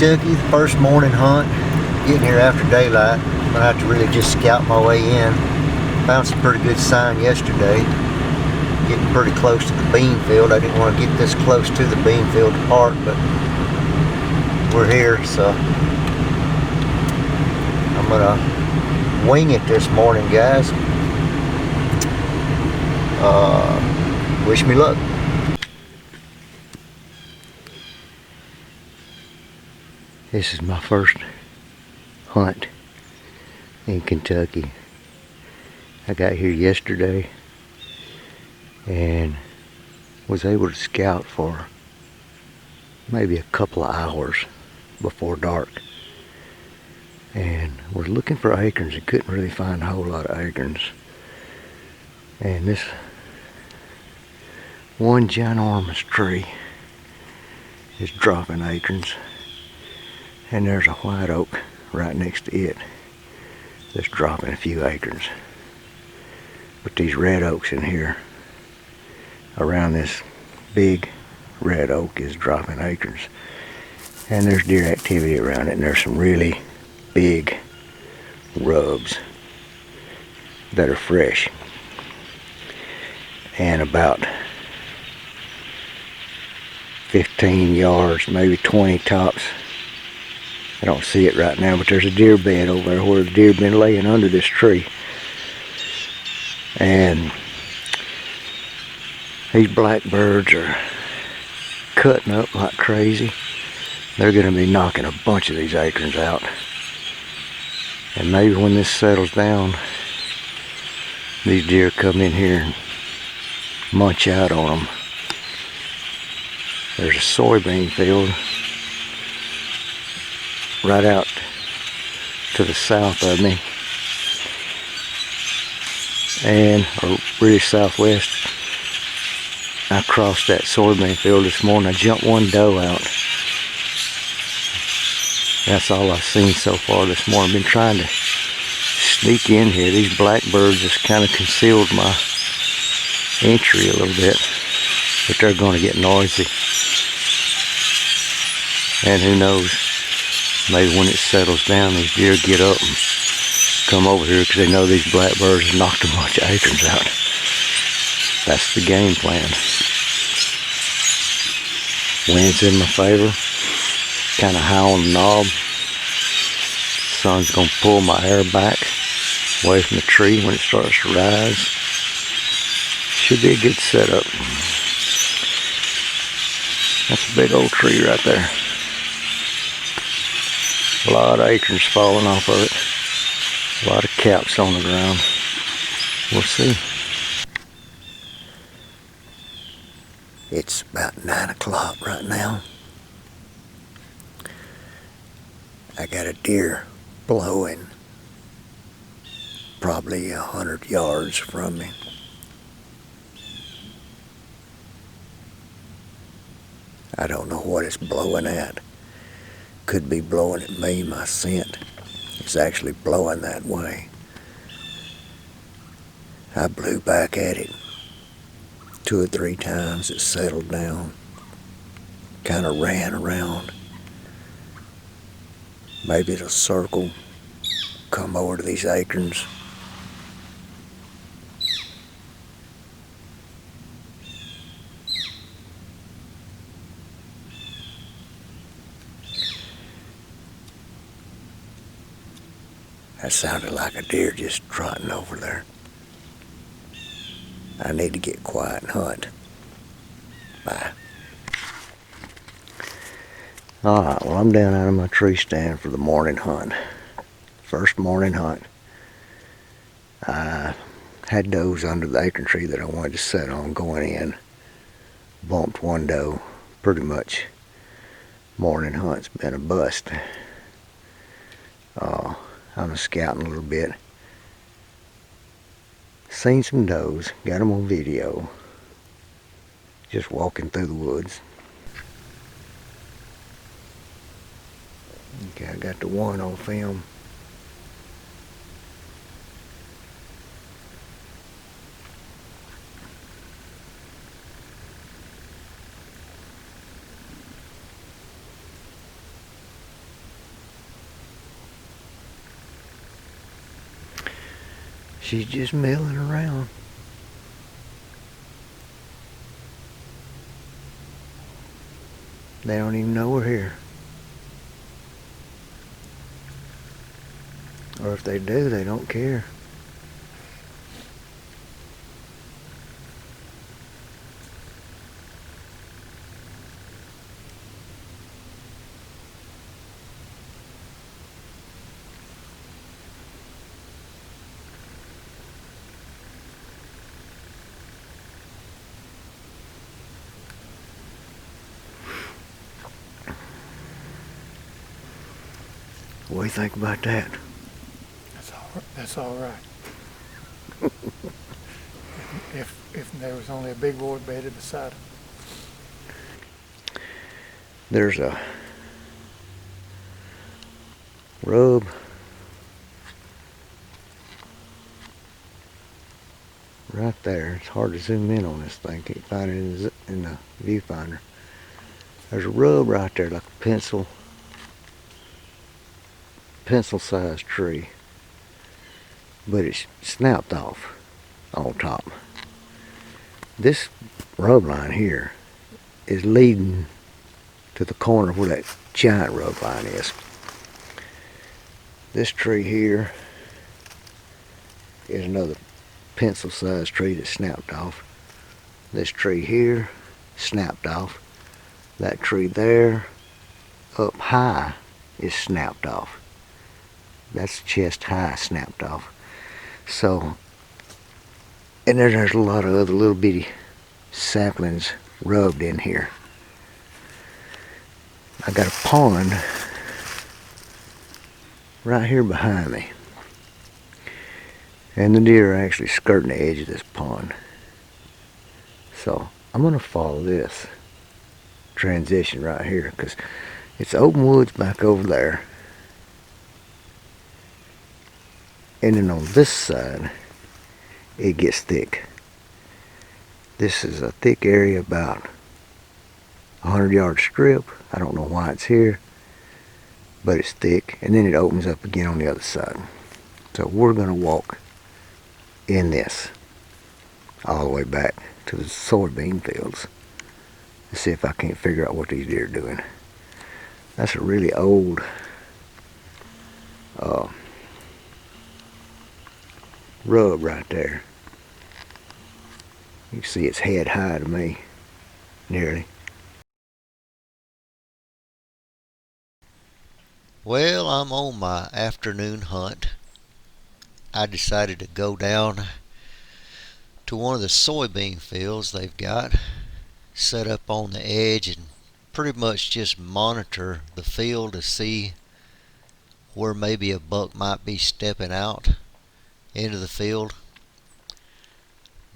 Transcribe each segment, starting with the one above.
Kentucky, the first morning hunt. Getting here after daylight. I'm gonna have to really just scout my way in. Found some pretty good sign yesterday. Getting pretty close to the bean field. I didn't want to get this close to the bean field to park, but we're here, so I'm gonna wing it this morning, guys. Wish me luck. This is my first hunt in Kentucky. I got here yesterday and was able to scout for maybe a couple of hours before dark, and was looking for acorns and couldn't really find a whole lot of acorns. And this one ginormous tree is dropping acorns, and there's a white oak right next to it that's dropping a few acorns. But these red oaks in here around this big red oak is dropping acorns, and there's deer activity around it, and there's some really big rubs that are fresh. And about 15 yards, maybe 20 tops, I don't see it right now, but there's a deer bed over there where the deer have been laying under this tree. And these blackbirds are cutting up like crazy. They're going to be knocking a bunch of these acorns out. And maybe when this settles down, these deer come in here and munch out on them. There's a soybean field right out to the south of me, and or really southwest. I crossed that soybean field this morning. I jumped one doe out. That's all I've seen so far this morning. I've been trying to sneak in here. These blackbirds just kind of concealed my entry a little bit, but they're going to get noisy. And who knows, maybe when it settles down, these deer get up and come over here because they know these blackbirds have knocked a bunch of acorns out. That's the game plan. Wind's in my favor, kind of high on the knob. Sun's going to pull my hair back away from the tree when it starts to rise. Should be a good setup. That's a big old tree right there. A lot of acorns falling off of it. A lot of caps on the ground. We'll see. It's about 9 o'clock right now. I got a deer blowing probably 100 yards from me. I don't know what it's blowing at. Could be blowing at me. My scent is actually blowing that way. I blew back at it 2 or 3 times. It settled down, kind of ran around. Maybe it'll circle, come over to these acorns. That sounded like a deer just trotting over there. I need to get quiet and hunt. Bye. Alright, well, I'm down out of my tree stand for the morning hunt. First morning hunt. I had does under the acorn tree that I wanted to set on going in. Bumped one doe. Pretty much morning hunt's been a bust. I'm scouting a little bit. Seen some does, got them on video. Just walking through the woods. Okay, I got the one on film. She's just milling around. They don't even know we're here. Or if they do, they don't care. What do you think about that? That's all right. if there was only a big boy bedded beside him. There's a rub right there. It's hard to zoom in on this thing. Can't find it in the viewfinder. There's a rub right there, like a pencil-sized tree, but it's snapped off on top. This rub line here is leading to the corner where that giant rub line is. This tree here is another pencil-sized tree that snapped off. This tree here snapped off. That tree there up high is snapped off. That's chest high snapped off. So, and there's a lot of other little bitty saplings rubbed in here. I got a pond right here behind me. And the deer are actually skirting the edge of this pond. So I'm going to follow this transition right here because it's open woods back over there. And then on this side, it gets thick. This is a thick area, about 100-yard strip. I don't know why it's here, but it's thick. And then it opens up again on the other side. So we're going to walk in this all the way back to the soybean fields to see if I can't figure out what these deer are doing. That's a really old rub right there. You can see it's head high to me, nearly. Well, I'm on my afternoon hunt. I decided to go down to one of the soybean fields they've got set up on the edge and pretty much just monitor the field to see where maybe a buck might be stepping out into the field.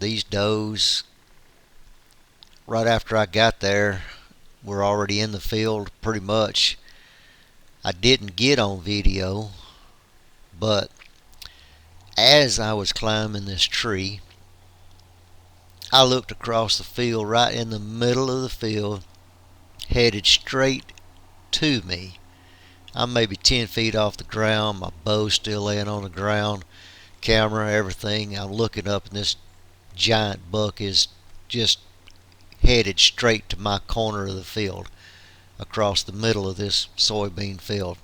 These does, right after I got there, were already in the field pretty much. I didn't get on video, but as I was climbing this tree, I looked across the field, right in the middle of the field, headed straight to me. I'm maybe 10 feet off the ground, my bow's still laying on the ground, camera, everything. I'm looking up and this giant buck is just headed straight to my corner of the field, across the middle of this soybean field.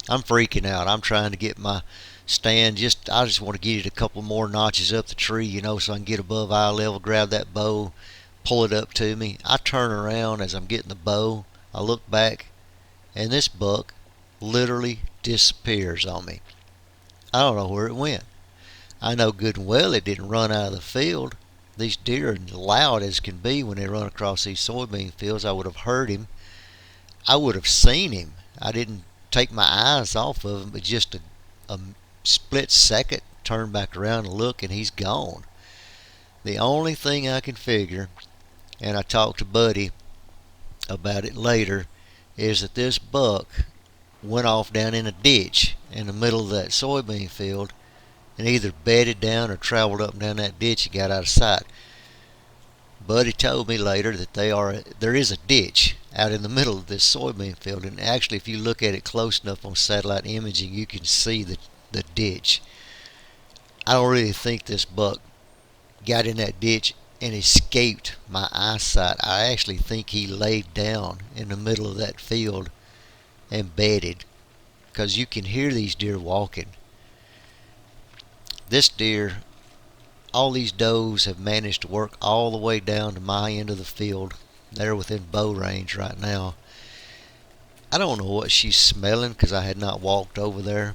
I'm freaking out. I'm trying to get my stand. I just want to get it a couple more notches up the tree, so I can get above eye level, grab that bow, pull it up to me. I turn around as I'm getting the bow. I look back, and this buck literally disappears on me. I don't know where it went. I know good and well it didn't run out of the field. These deer are loud as can be when they run across these soybean fields. I would have heard him. I would have seen him. I didn't take my eyes off of him, but just a split second, turn back around and look, and he's gone. The only thing I can figure, and I talked to Buddy about it later, is that this buck went off down in a ditch in the middle of that soybean field and either bedded down or traveled up and down that ditch and got out of sight. Buddy told me later that there is a ditch out in the middle of this soybean field, and actually if you look at it close enough on satellite imaging, you can see the ditch. I don't really think this buck got in that ditch and escaped my eyesight. I actually think he laid down in the middle of that field and bedded, because you can hear these deer walking. This deer, all these does have managed to work all the way down to my end of the field. They're within bow range right now. I don't know what she's smelling, because I had not walked over there.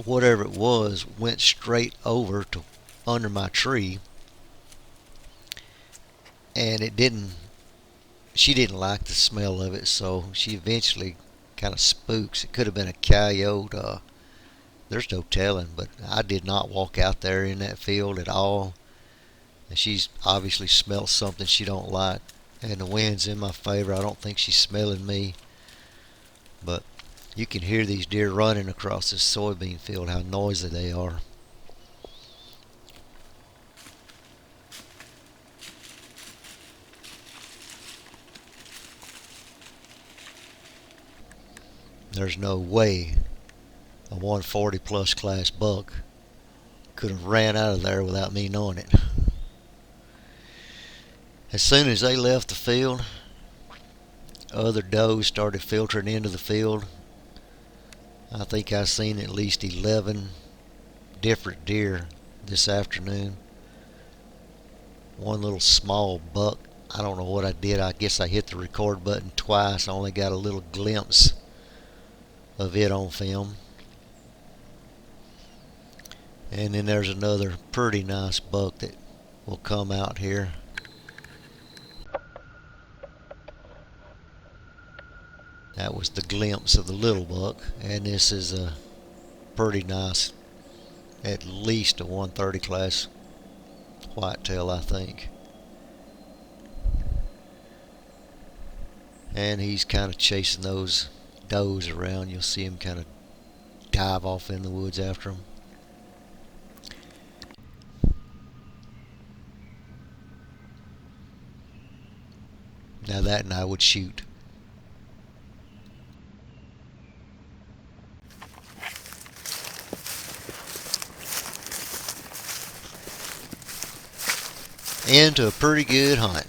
Whatever it was went straight over to under my tree, and she didn't like the smell of it, so she eventually kind of spooks. It could have been a coyote. There's no telling, but I did not walk out there in that field at all, and she's obviously smelled something she don't like, and the wind's in my favor. I don't think she's smelling me, but you can hear these deer running across this soybean field, how noisy they are. There's no way a 140 plus class buck could have ran out of there without me knowing it. As soon as they left the field, other does started filtering into the field. I think I've seen at least 11 different deer this afternoon. One little small buck, I don't know what I did. I guess I hit the record button twice. I only got a little glimpse of it on film. And then there's another pretty nice buck that will come out here. That was the glimpse of the little buck, and this is a pretty nice, at least a 130 class whitetail, I think. And he's kind of chasing those does around. You'll see him kind of dive off in the woods after them. Now that and I would shoot. Into a pretty good hunt.